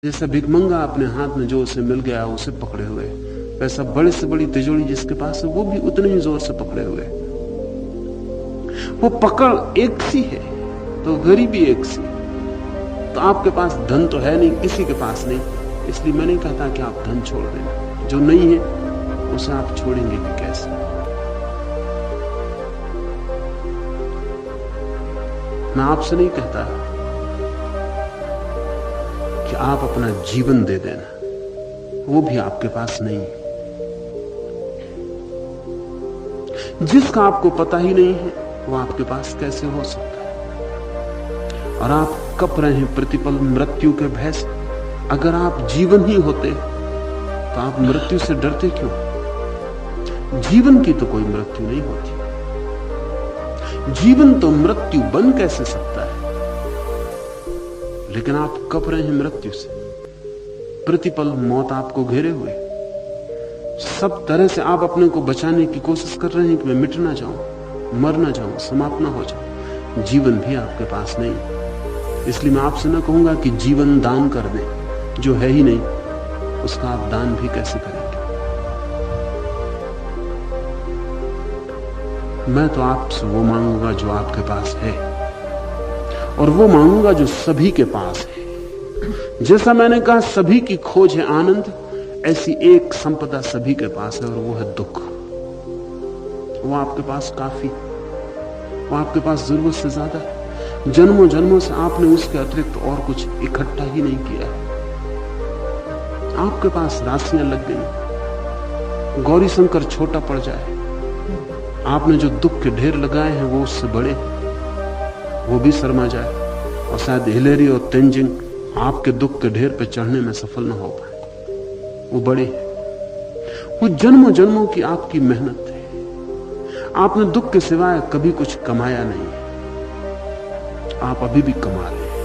जैसा भिखमंगा अपने हाथ में जो उसे मिल गया उसे पकड़े हुए, वैसा बड़े से बड़ी तिजोरी जिसके पास है वो भी उतने ही जोर से पकड़े हुए। वो पकड़ एक सी है तो गरीबी एक सी। तो आपके पास धन तो है नहीं, किसी के पास नहीं, इसलिए मैं नहीं कहता कि आप धन छोड़ देना। जो नहीं है उसे आप छोड़ेंगे भी कैसे? मैं आपसे नहीं कहता कि आप अपना जीवन दे देना, वो भी आपके पास नहीं है। जिसका आपको पता ही नहीं है वो आपके पास कैसे हो सकता है? और आप कप रहे हैं प्रतिपल मृत्यु के भय से। अगर आप जीवन ही होते तो आप मृत्यु से डरते क्यों? जीवन की तो कोई मृत्यु नहीं होती। जीवन तो मृत्यु बन कैसे सकता है? लेकिन आप कप रहे हैं मृत्यु से। प्रतिपल मौत आपको घेरे हुए, सब तरह से आप अपने को बचाने की कोशिश कर रहे हैं कि मैं मिट ना जाऊं, मर ना जाऊं, समाप्त ना हो जाऊं। जीवन भी आपके पास नहीं। इसलिए मैं आपसे ना कहूंगा कि जीवन दान कर दें, जो है ही नहीं उसका आप दान भी कैसे करेंगे? मैं तो आपसे वो मांगूंगा जो आपके पास है, और वो मांगूंगा जो सभी के पास है। जैसा मैंने कहा सभी की खोज है आनंद, ऐसी एक संपदा सभी के पास है और वो है दुख। वो आपके पास काफी, वो आपके पास जरूरत से ज्यादा है। जन्मों जन्मों से आपने उसके अतिरिक्त और कुछ इकट्ठा ही नहीं किया है। आपके पास राशियां लग गई, गौरी शंकर छोटा पड़ जाए, आपने जो दुख के ढेर लगाए हैं वो उससे बड़े, वो भी शर्मा जाए, और शायद हिलेरी और तेंजिंग आपके दुख के ढेर पे चढ़ने में सफल ना हो पाए। वो बड़े हैं, वो जन्मों जन्मों की आपकी मेहनत है। आपने दुख के सिवाय कभी कुछ कमाया नहीं है, आप अभी भी कमा रहे हैं।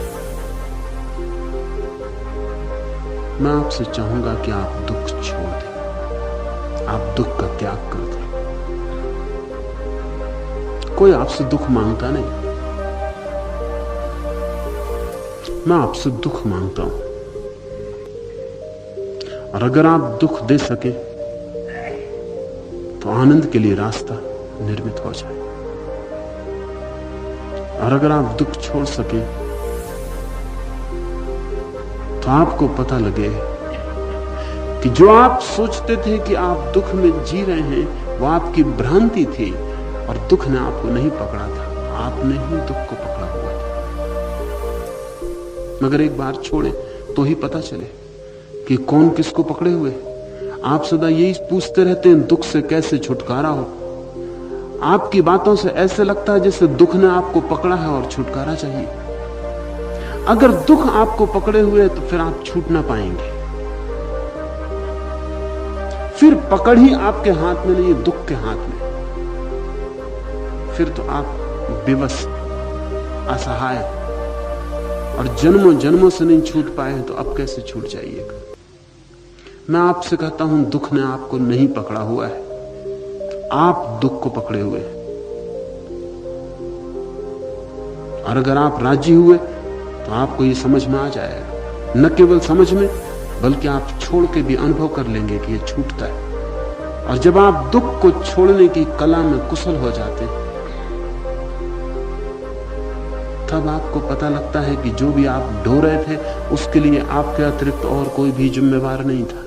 मैं आपसे चाहूंगा कि आप दुख छोड़ दें, आप दुख का त्याग कर दें। कोई आपसे दुख मांगता नहीं, मैं आपसे दुख मांगता हूं। और अगर आप दुख दे सके तो आनंद के लिए रास्ता निर्मित हो जाए, और अगर आप दुख छोड़ सके तो आपको पता लगे कि जो आप सोचते थे कि आप दुख में जी रहे हैं वो आपकी भ्रांति थी, और दुख ने आपको नहीं पकड़ा था, आपने ही दुख को पकड़ा हुआ था। मगर एक बार छोड़े तो ही पता चले कि कौन किसको पकड़े हुए। आप सदा यही पूछते रहते हैं दुख से कैसे छुटकारा हो। आपकी बातों से ऐसे लगता है जैसे दुख ने आपको पकड़ा है और छुटकारा चाहिए। अगर दुख आपको पकड़े हुए है तो फिर आप छूट ना पाएंगे। फिर पकड़ ही आपके हाथ में नहीं, दुख के हाथ में। फिर तो आप विवश, असहाय, और जन्मों जन्मों से नहीं छूट पाए हैं तो अब कैसे छूट जाइएगा? मैं आपसे कहता हूं दुख ने आपको नहीं पकड़ा हुआ है, आप दुख को पकड़े हुए हैं। और अगर आप राजी हुए तो आपको ये समझ में आ जाएगा, न केवल समझ में बल्कि आप छोड़ के भी अनुभव कर लेंगे कि ये छूटता है। और जब आप दुख को छोड़ने की कला में कुशल हो जाते हैं तब आपको पता लगता है कि जो भी आप ढो रहे थे उसके लिए आपके अतिरिक्त और कोई भी जिम्मेवार नहीं था,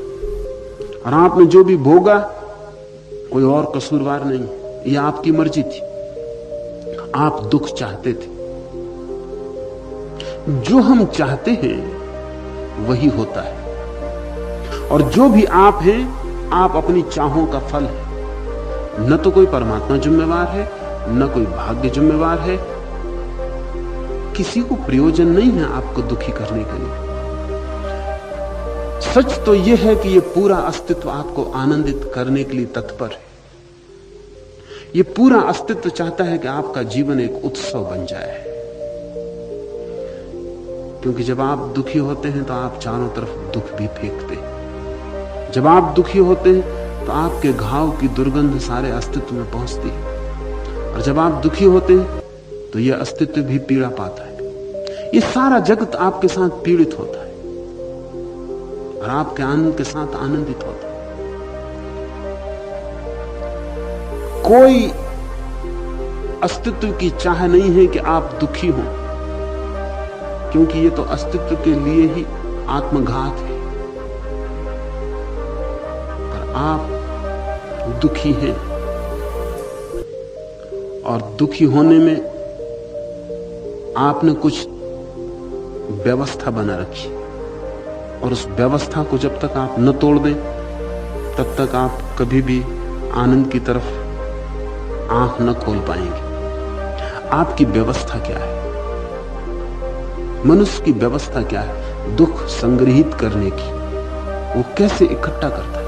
और आपने जो भी भोगा कोई और कसूरवार नहीं, ये आपकी मर्जी थी। आप दुख चाहते थे। जो हम चाहते हैं वही होता है, और जो भी आप हैं आप अपनी चाहों का फल है। न तो कोई परमात्मा जिम्मेवार है, न कोई भाग्य जिम्मेवार है। किसी को प्रयोजन नहीं है आपको दुखी करने के लिए। सच तो यह है कि यह पूरा अस्तित्व आपको आनंदित करने के लिए तत्पर है। यह पूरा अस्तित्व चाहता है कि आपका जीवन एक उत्सव बन जाए, क्योंकि जब आप दुखी होते हैं तो आप चारों तरफ दुख भी फेंकते हैं। जब आप दुखी होते हैं तो आपके घाव की दुर्गंध सारे अस्तित्व में पहुंचती है, और जब आप दुखी होते हैं तो यह अस्तित्व भी पीड़ा पाता है। ये सारा जगत आपके साथ पीड़ित होता है। और आपके आनंद के साथ आनंदित होता। कोई अस्तित्व की चाह नहीं है कि आप दुखी हों, क्योंकि ये तो अस्तित्व के लिए ही आत्मघात है। पर आप दुखी हैं और दुखी होने में आपने कुछ व्यवस्था बना रखी, और उस व्यवस्था को जब तक आप न तोड़ दें तब तक आप कभी भी आनंद की तरफ आंख न खोल पाएंगे। आपकी व्यवस्था क्या है? मनुष्य की व्यवस्था क्या है? दुख संग्रहित करने की। वो कैसे इकट्ठा करता है?